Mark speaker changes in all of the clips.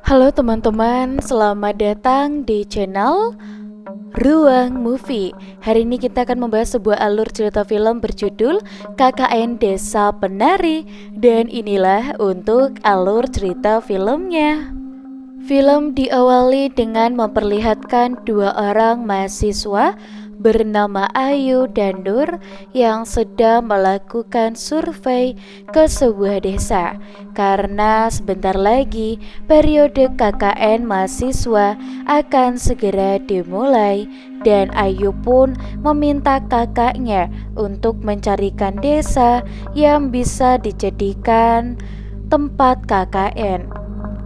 Speaker 1: Halo teman-teman, selamat datang di channel Ruang Movie. Hari ini kita akan membahas sebuah alur cerita film berjudul KKN Desa Penari. Dan inilah untuk alur cerita filmnya. Film diawali dengan memperlihatkan dua orang mahasiswa bernama Ayu dan Nur yang sedang melakukan survei ke sebuah desa karena sebentar lagi periode KKN mahasiswa akan segera dimulai, dan Ayu pun meminta kakaknya untuk mencarikan desa yang bisa dijadikan tempat KKN.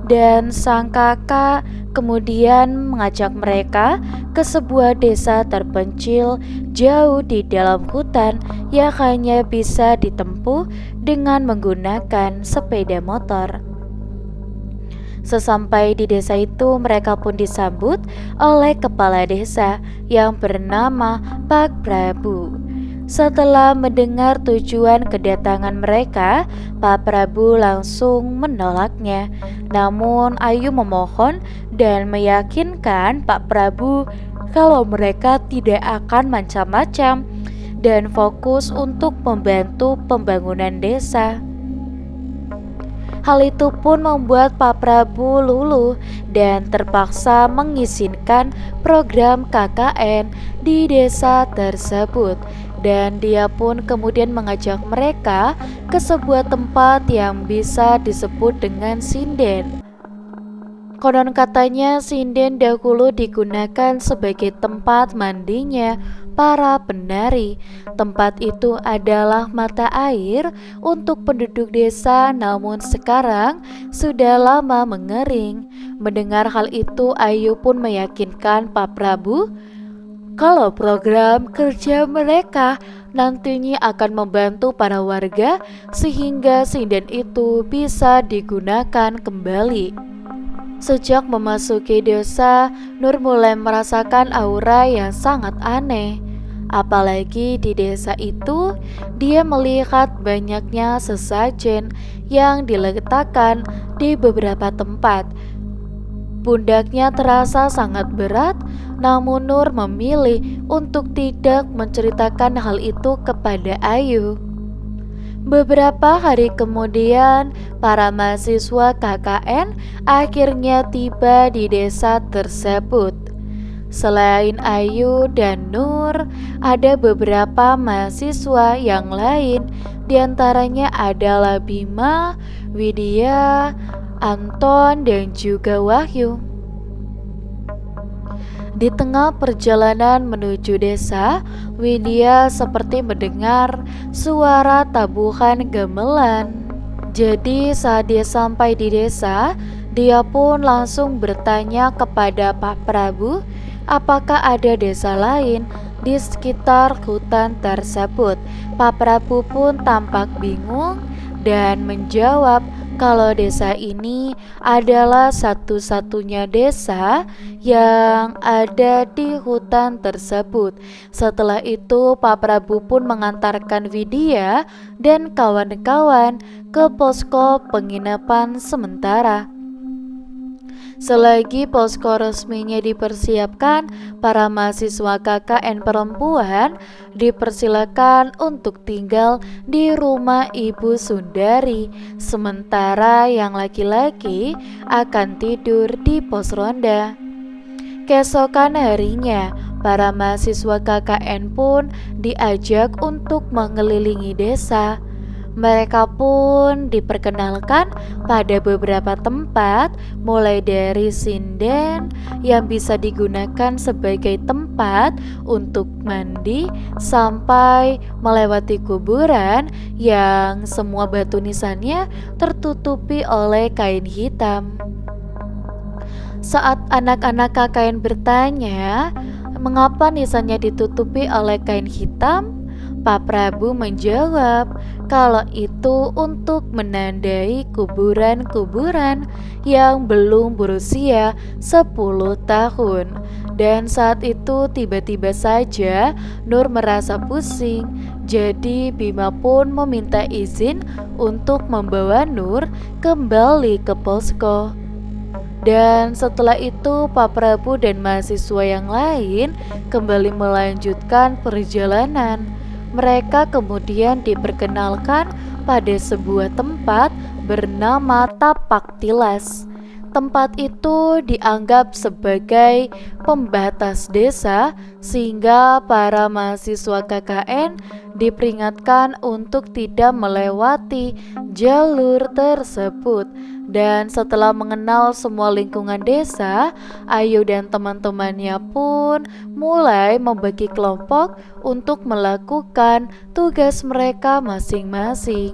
Speaker 1: Dan sang kakak kemudian mengajak mereka ke sebuah desa terpencil jauh di dalam hutan yang hanya bisa ditempuh dengan menggunakan sepeda motor. Sesampai di desa itu, mereka pun disambut oleh kepala desa yang bernama Pak Prabu. Setelah mendengar tujuan kedatangan mereka, Pak Prabu langsung menolaknya. Namun Ayu memohon dan meyakinkan Pak Prabu kalau mereka tidak akan macam-macam dan fokus untuk membantu pembangunan desa. Hal itu pun membuat Pak Prabu luluh dan terpaksa mengizinkan program KKN di desa tersebut. Dan dia pun kemudian mengajak mereka ke sebuah tempat yang bisa disebut dengan sinden. Konon katanya sinden dahulu digunakan sebagai tempat mandinya para penari. Tempat itu adalah mata air untuk penduduk desa, namun sekarang sudah lama mengering. Mendengar hal itu, Ayu pun meyakinkan Pak Prabu kalau program kerja mereka nantinya akan membantu para warga sehingga sinden itu bisa digunakan kembali. Sejak memasuki desa, Nur mulai merasakan aura yang sangat aneh. Apalagi di desa itu, dia melihat banyaknya sesajen yang diletakkan di beberapa tempat. Pundaknya terasa sangat berat, namun Nur memilih untuk tidak menceritakan hal itu kepada Ayu. Beberapa hari kemudian, para mahasiswa KKN akhirnya tiba di desa tersebut. Selain Ayu dan Nur, ada beberapa mahasiswa yang lain. Di antaranya adalah Bima, Widya, Anton, dan juga Wahyu. Di tengah perjalanan menuju desa, Widya seperti mendengar suara tabuhan gamelan. Jadi saat dia sampai di desa, dia pun langsung bertanya kepada Pak Prabu apakah ada desa lain di sekitar hutan tersebut. Pak Prabu pun tampak bingung dan menjawab kalau desa ini adalah satu-satunya desa yang ada di hutan tersebut. Setelah itu, Pak Prabu pun mengantarkan Widya dan kawan-kawan ke posko penginapan sementara. Selagi posko resminya dipersiapkan, para mahasiswa KKN perempuan dipersilakan untuk tinggal di rumah Ibu Sundari, sementara yang laki-laki akan tidur di pos ronda. Keesokan harinya, para mahasiswa KKN pun diajak untuk mengelilingi desa. Mereka pun diperkenalkan pada beberapa tempat, mulai dari sinden yang bisa digunakan sebagai tempat untuk mandi, sampai melewati kuburan yang semua batu nisannya tertutupi oleh kain hitam. Saat anak-anak KKN bertanya mengapa nisannya ditutupi oleh kain hitam, Pak Prabu menjawab kalau itu untuk menandai kuburan-kuburan yang belum berusia 10 tahun. Dan saat itu tiba-tiba saja Nur merasa pusing. Jadi Bima pun meminta izin untuk membawa Nur kembali ke posko. Dan setelah itu Pak Prabu dan mahasiswa yang lain kembali melanjutkan perjalanan. Mereka kemudian diperkenalkan pada sebuah tempat bernama Tapak Tilas. Tempat itu dianggap sebagai pembatas desa sehingga para mahasiswa KKN diperingatkan untuk tidak melewati jalur tersebut. Dan setelah mengenal semua lingkungan desa, Ayu dan teman-temannya pun mulai membagi kelompok untuk melakukan tugas mereka masing-masing.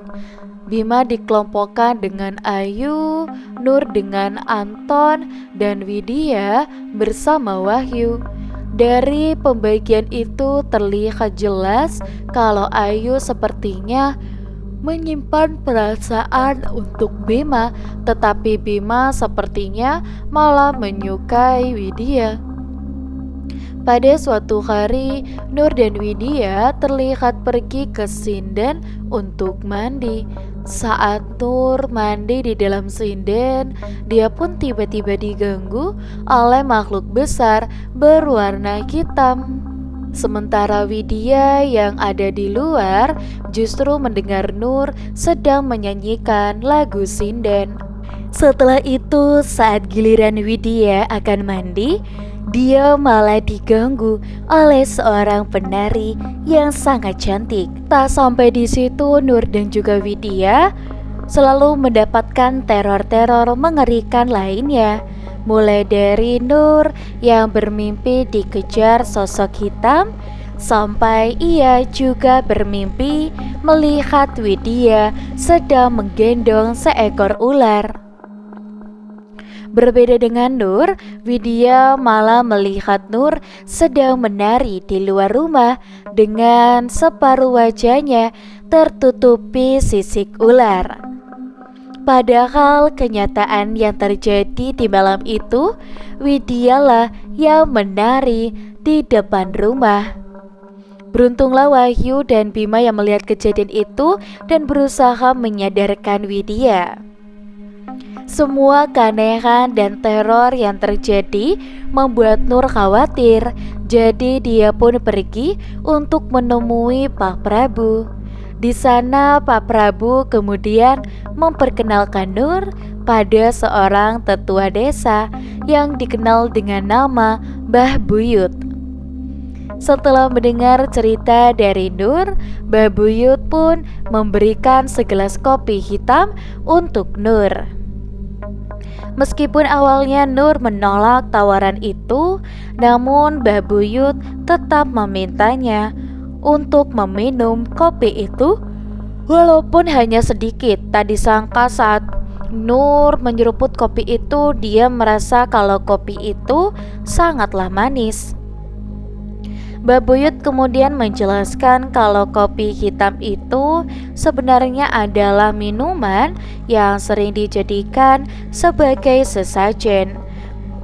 Speaker 1: Bima dikelompokkan dengan Ayu, Nur dengan Anton, dan Widya bersama Wahyu. Dari pembagian itu terlihat jelas kalau Ayu sepertinya menyimpan perasaan untuk Bima, tetapi Bima sepertinya malah menyukai Widya. Pada suatu hari, Nur dan Widya terlihat pergi ke sinden untuk mandi. Saat Nur mandi di dalam sinden, dia pun tiba-tiba diganggu oleh makhluk besar berwarna hitam. Sementara Widya yang ada di luar justru mendengar Nur sedang menyanyikan lagu sinden. Setelah itu, saat giliran Widya akan mandi, dia malah diganggu oleh seorang penari yang sangat cantik. Tak sampai di situ, Nur dan juga Widya selalu mendapatkan teror-teror mengerikan lainnya. Mulai dari Nur yang bermimpi dikejar sosok hitam, sampai ia juga bermimpi melihat Widya sedang menggendong seekor ular. Berbeda dengan Nur, Widya malah melihat Nur sedang menari di luar rumah dengan separuh wajahnya tertutupi sisik ular. Padahal kenyataan yang terjadi di malam itu, Widyalah yang menari di depan rumah. Beruntunglah Wahyu dan Bima yang melihat kejadian itu dan berusaha menyadarkan Widya. Semua keanehan dan teror yang terjadi membuat Nur khawatir. Jadi dia pun pergi untuk menemui Pak Prabu. Di sana Pak Prabu kemudian memperkenalkan Nur pada seorang tetua desa yang dikenal dengan nama Mbah Buyut. Setelah mendengar cerita dari Nur, Mbah Buyut pun memberikan segelas kopi hitam untuk Nur. Meskipun awalnya Nur menolak tawaran itu, namun Mbah Buyut tetap memintanya untuk meminum kopi itu walaupun hanya sedikit. Tak disangka saat Nur menyeruput kopi itu, dia merasa kalau kopi itu sangatlah manis. Mbah Buyut kemudian menjelaskan kalau kopi hitam itu sebenarnya adalah minuman yang sering dijadikan sebagai sesajen.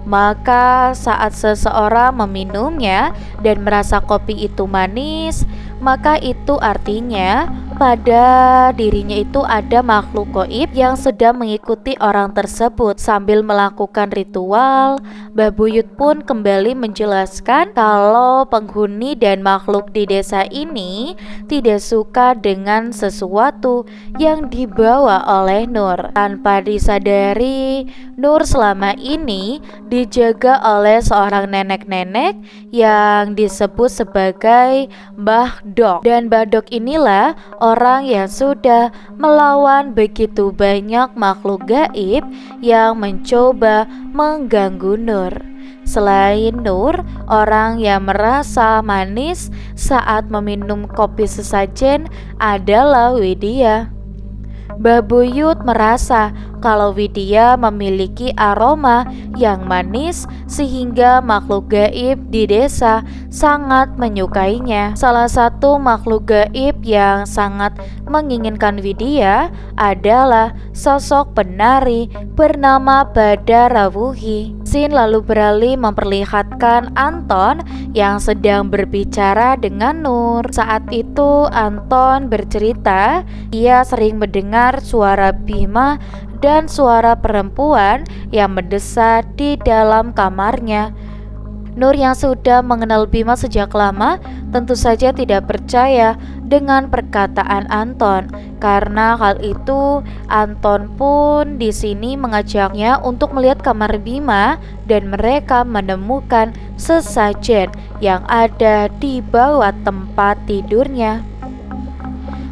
Speaker 1: Maka saat seseorang meminumnya dan merasa kopi itu manis, maka itu artinya pada dirinya itu ada makhluk gaib yang sedang mengikuti orang tersebut. Sambil melakukan ritual, Mbah Buyut pun kembali menjelaskan kalau penghuni dan makhluk di desa ini tidak suka dengan sesuatu yang dibawa oleh Nur. Tanpa disadari, Nur selama ini dijaga oleh seorang nenek-nenek yang disebut sebagai Mbah Dok. Dan Mbah Dok inilah orang yang sudah melawan begitu banyak makhluk gaib yang mencoba mengganggu Nur. Selain Nur, orang yang merasa manis saat meminum kopi sesajen adalah Widya. Mbah Buyut merasa kalau Widya memiliki aroma yang manis sehingga makhluk gaib di desa sangat menyukainya. Salah satu makhluk gaib yang sangat menginginkan Widya adalah sosok penari bernama Badarawuhi. Si Scene lalu beralih memperlihatkan Anton yang sedang berbicara dengan Nur. Saat itu Anton bercerita ia sering mendengar suara Bima dan suara perempuan yang mendesak di dalam kamarnya. Nur yang sudah mengenal Bima sejak lama tentu saja tidak percaya dengan perkataan Anton. Karena hal itu, Anton pun di sini mengajaknya untuk melihat kamar Bima dan mereka menemukan sesajen yang ada di bawah tempat tidurnya.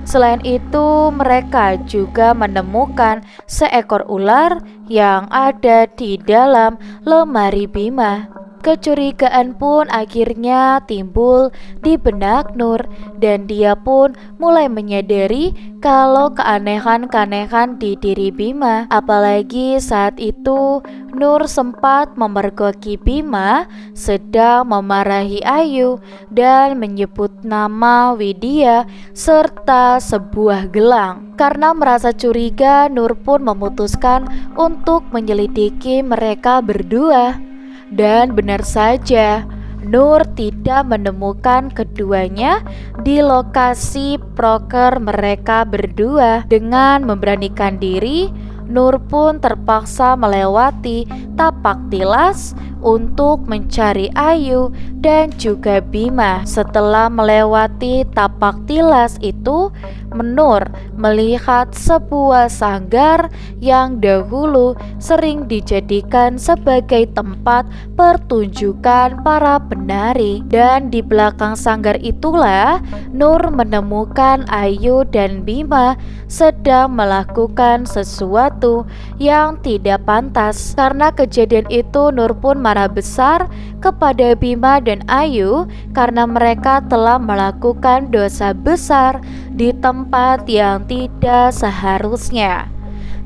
Speaker 1: Selain itu, mereka juga menemukan seekor ular yang ada di dalam lemari Bima. Kecurigaan pun akhirnya timbul di benak Nur dan dia pun mulai menyadari kalau keanehan-keanehan di diri Bima. Apalagi saat itu Nur sempat memergoki Bima sedang memarahi Ayu dan menyebut nama Widya serta sebuah gelang. Karena merasa curiga, Nur pun memutuskan untuk menyelidiki mereka berdua. Dan benar saja, Nur tidak menemukan keduanya di lokasi proker mereka berdua. Dengan memberanikan diri, Nur pun terpaksa melewati tapak tilas untuk mencari Ayu dan juga Bima. Setelah melewati tapak tilas itu, Nur melihat sebuah sanggar yang dahulu sering dijadikan sebagai tempat pertunjukan para penari. Dan di belakang sanggar itulah Nur menemukan Ayu dan Bima sedang melakukan sesuatu yang tidak pantas. Karena kejadian itu, Nur pun marah besar kepada Bima dan Ayu karena mereka telah melakukan dosa besar di tempat yang tidak seharusnya.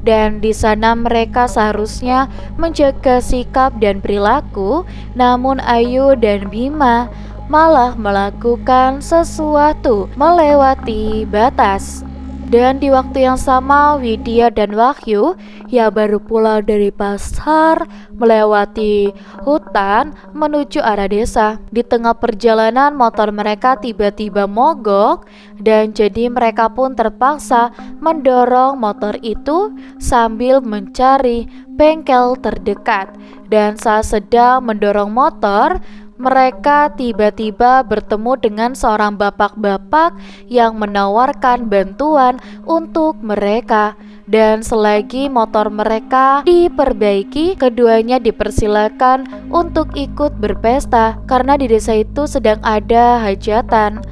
Speaker 1: Dan di sana mereka seharusnya menjaga sikap dan perilaku, namun Ayu dan Bima malah melakukan sesuatu melewati batas. Dan di waktu yang sama, Widya dan Wahyu yang baru pulang dari pasar melewati hutan menuju arah desa. Di tengah perjalanan motor mereka tiba-tiba mogok dan jadi mereka pun terpaksa mendorong motor itu sambil mencari bengkel terdekat. Dan saat sedang mendorong motor, mereka tiba-tiba bertemu dengan seorang bapak-bapak yang menawarkan bantuan untuk mereka. Dan selagi motor mereka diperbaiki, keduanya dipersilakan untuk ikut berpesta karena di desa itu sedang ada hajatan.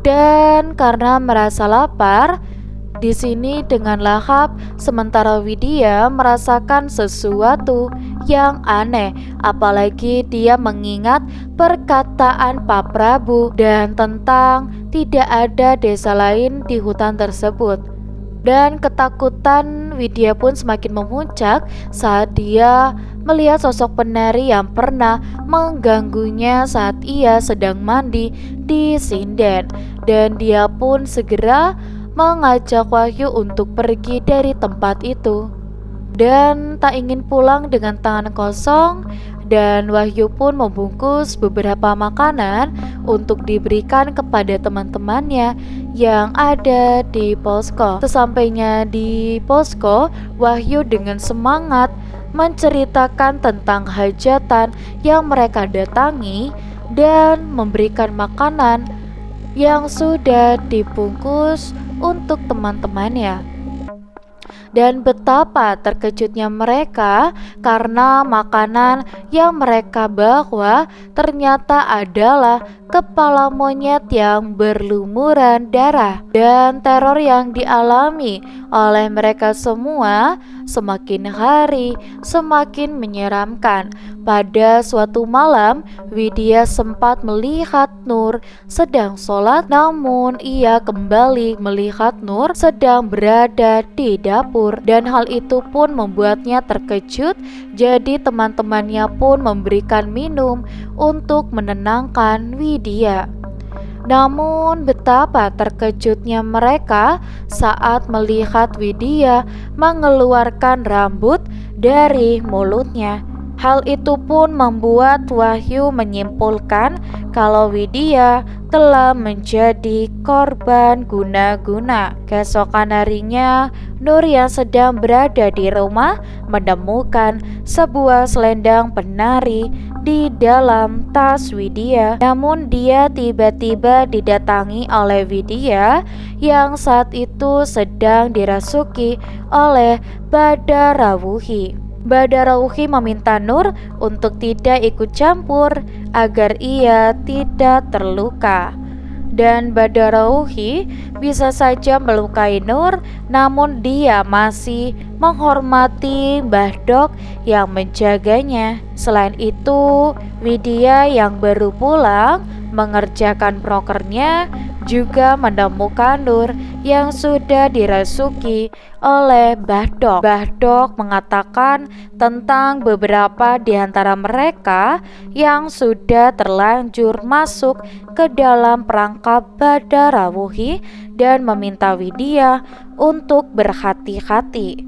Speaker 1: Dan karena merasa lapar, di sini dengan lahap, sementara Widya merasakan sesuatu yang aneh, apalagi dia mengingat perkataan Pak Prabu dan tentang tidak ada desa lain di hutan tersebut. Dan ketakutan Widya pun semakin memuncak saat dia melihat sosok penari yang pernah mengganggunya saat ia sedang mandi di sinden. Dan dia pun segera mengajak Wahyu untuk pergi dari tempat itu. Dan tak ingin pulang dengan tangan kosong, dan Wahyu pun membungkus beberapa makanan untuk diberikan kepada teman-temannya yang ada di posko. Sesampainya di posko, Wahyu dengan semangat menceritakan tentang hajatan yang mereka datangi dan memberikan makanan yang sudah dibungkus untuk teman-temannya. Dan betapa terkejutnya mereka karena makanan yang mereka bawa ternyata adalah kepala monyet yang berlumuran darah. Dan teror yang dialami oleh mereka semua semakin hari semakin menyeramkan. Pada suatu malam, Widya sempat melihat Nur sedang sholat, namun ia kembali melihat Nur sedang berada di dapur. Dan hal itu pun membuatnya terkejut, jadi teman-temannya pun memberikan minum untuk menenangkan Widya. Namun betapa terkejutnya mereka saat melihat Widya mengeluarkan rambut dari mulutnya. Hal itu pun membuat Wahyu menyimpulkan kalau Widya telah menjadi korban guna-guna. Keesokan harinya, Nur yang sedang berada di rumah menemukan sebuah selendang penari di dalam tas Widya. Namun dia tiba-tiba didatangi oleh Widya yang saat itu sedang dirasuki oleh Badarawuhi. Badarawuhi meminta Nur untuk tidak ikut campur agar ia tidak terluka. Dan Badarawuhi bisa saja melukai Nur, namun dia masih menghormati Mbah Dok yang menjaganya. Selain itu, Widya yang baru pulang mengerjakan prokernya juga menemukan Nur yang sudah dirasuki oleh Mbah Dok. Mbah Dok mengatakan tentang beberapa di antara mereka yang sudah terlanjur masuk ke dalam perangkap Badarawuhi dan meminta Widya untuk berhati-hati.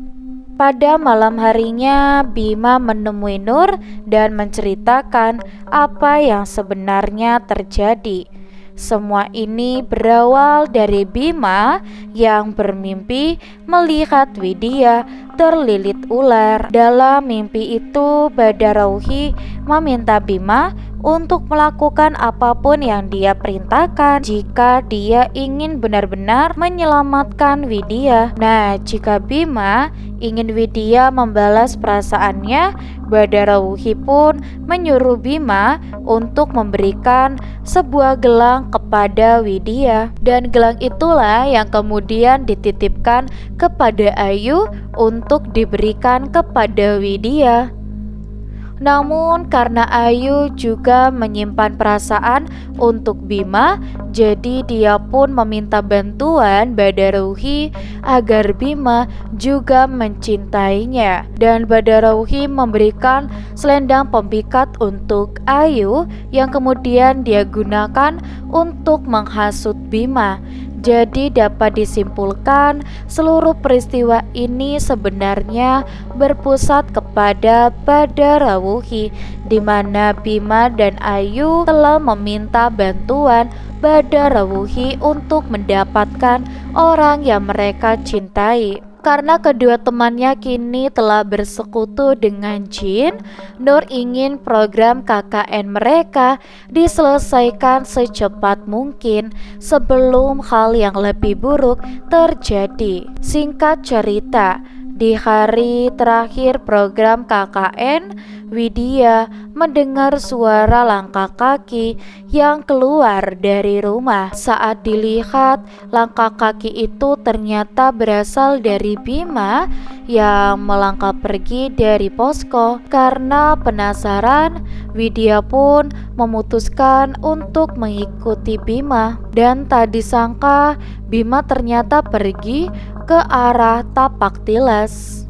Speaker 1: Pada malam harinya, Bima menemui Nur dan menceritakan apa yang sebenarnya terjadi. Semua ini berawal dari Bima yang bermimpi melihat Widya terlilit ular. Dalam mimpi itu, Badarawuhi meminta Bima untuk melakukan apapun yang dia perintahkan jika dia ingin benar-benar menyelamatkan Widya. Nah, jika Bima ingin Widya membalas perasaannya, Badarawuhi pun menyuruh Bima untuk memberikan sebuah gelang kepada Widya. Dan gelang itulah yang kemudian dititipkan kepada Ayu untuk diberikan kepada Widya. Namun karena Ayu juga menyimpan perasaan untuk Bima, jadi dia pun meminta bantuan Badarawuhi agar Bima juga mencintainya. Dan Badarawuhi memberikan selendang pemikat untuk Ayu yang kemudian dia gunakan untuk menghasut Bima. Jadi dapat disimpulkan seluruh peristiwa ini sebenarnya berpusat kepada Badarawuhi, di mana Bima dan Ayu telah meminta bantuan Badarawuhi untuk mendapatkan orang yang mereka cintai. Karena kedua temannya kini telah bersekutu dengan jin, Nur ingin program KKN mereka diselesaikan secepat mungkin sebelum hal yang lebih buruk terjadi. Singkat cerita, di hari terakhir program KKN, Widya mendengar suara langkah kaki yang keluar dari rumah. Saat dilihat, langkah kaki itu ternyata berasal dari Bima yang melangkah pergi dari posko. Karena penasaran, Widya pun memutuskan untuk mengikuti Bima. Dan tak disangka, Bima ternyata pergi ke arah tapak tilas.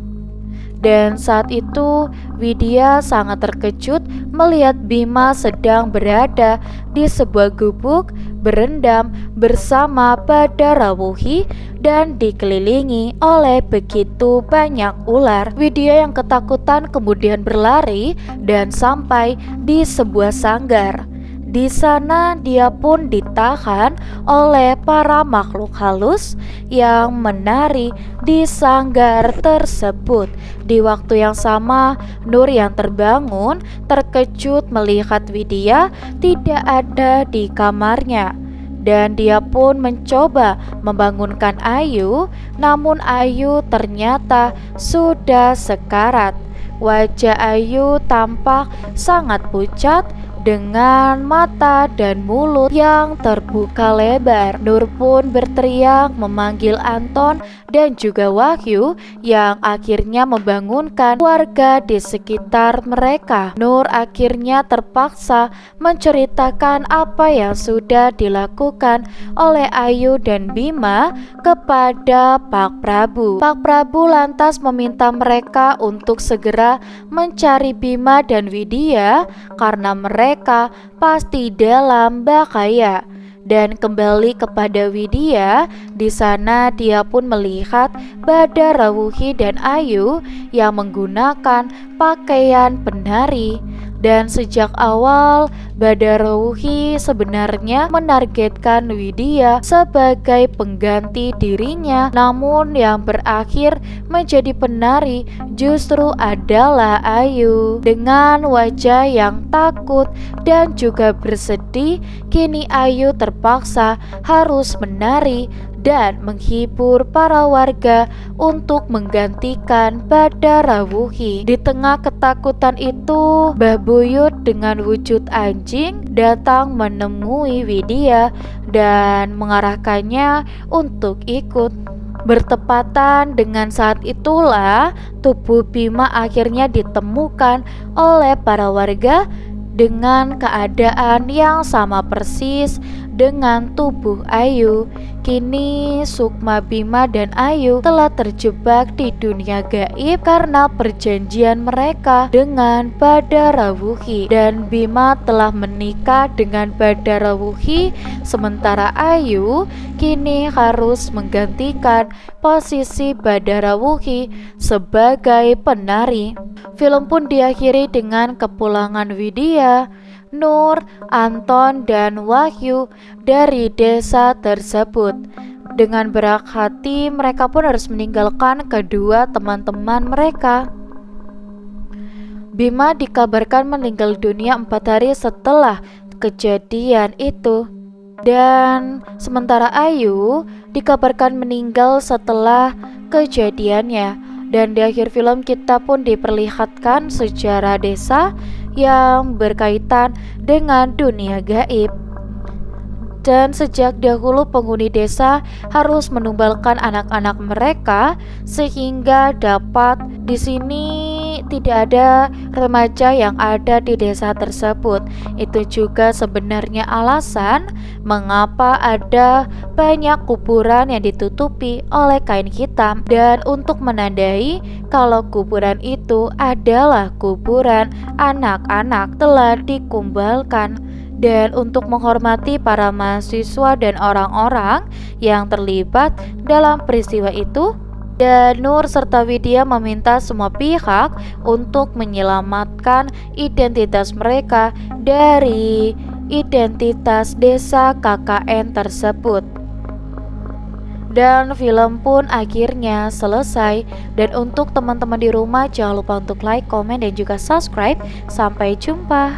Speaker 1: Dan saat itu Widya sangat terkejut melihat Bima sedang berada di sebuah gubuk berendam bersama Badarawuhi dan dikelilingi oleh begitu banyak ular. Widya yang ketakutan kemudian berlari dan sampai di sebuah sanggar. Di sana dia pun ditahan oleh para makhluk halus yang menari di sanggar tersebut. Di waktu yang sama, Nur yang terbangun terkejut melihat Widya tidak ada di kamarnya. Dan dia pun mencoba membangunkan Ayu, namun Ayu ternyata sudah sekarat. Wajah Ayu tampak sangat pucat dengan mata dan mulut yang terbuka lebar. Nur pun berteriak memanggil Anton dan juga Wahyu yang akhirnya membangunkan warga di sekitar mereka. Nur akhirnya terpaksa menceritakan apa yang sudah dilakukan oleh Ayu dan Bima kepada Pak Prabu. Pak Prabu lantas meminta mereka untuk segera mencari Bima dan Widya karena mereka pasti dalam bahaya. dan kembali kepada Widya. Di sana dia pun melihat Badarawuhi dan Ayu yang menggunakan pakaian penari. Dan sejak awal Badarawuhi sebenarnya menargetkan Widya sebagai pengganti dirinya, namun yang berakhir menjadi penari justru adalah Ayu. Dengan wajah yang takut dan juga bersedih, kini Ayu terpaksa harus menari dan menghibur para warga untuk menggantikan Badarawuhi. Di tengah ketakutan itu, Mbah Buyut dengan wujud anjing datang menemui Widya dan mengarahkannya untuk ikut. Bertepatan dengan saat itulah tubuh Bima akhirnya ditemukan oleh para warga dengan keadaan yang sama persis dengan tubuh Ayu. Kini Sukma, Bima, dan Ayu telah terjebak di dunia gaib karena perjanjian mereka dengan Badarawuhi. Dan Bima telah menikah dengan Badarawuhi, sementara Ayu kini harus menggantikan posisi Badarawuhi sebagai penari. Film pun diakhiri dengan kepulangan Widya, Nur, Anton, dan Wahyu dari desa tersebut. Dengan berat hati, mereka pun harus meninggalkan kedua teman-teman mereka. Bima dikabarkan meninggal dunia 4 hari setelah kejadian itu. Dan sementara Ayu dikabarkan meninggal setelah kejadiannya. Dan di akhir film kita pun diperlihatkan sejarah desa yang berkaitan dengan dunia gaib. Dan sejak dahulu penghuni desa harus menumbalkan anak-anak mereka sehingga dapat di sini tidak ada remaja yang ada di desa tersebut. Itu juga sebenarnya alasan mengapa ada banyak kuburan yang ditutupi oleh kain hitam, dan untuk menandai kalau kuburan itu adalah kuburan anak-anak telah dikumbalkan. Dan untuk menghormati para mahasiswa dan orang-orang yang terlibat dalam peristiwa itu, dan Nur serta Widya meminta semua pihak untuk menyelamatkan identitas mereka dari identitas desa KKN tersebut. Dan film pun akhirnya selesai. Dan untuk teman-teman di rumah, jangan lupa untuk like, komen, dan juga subscribe. Sampai jumpa.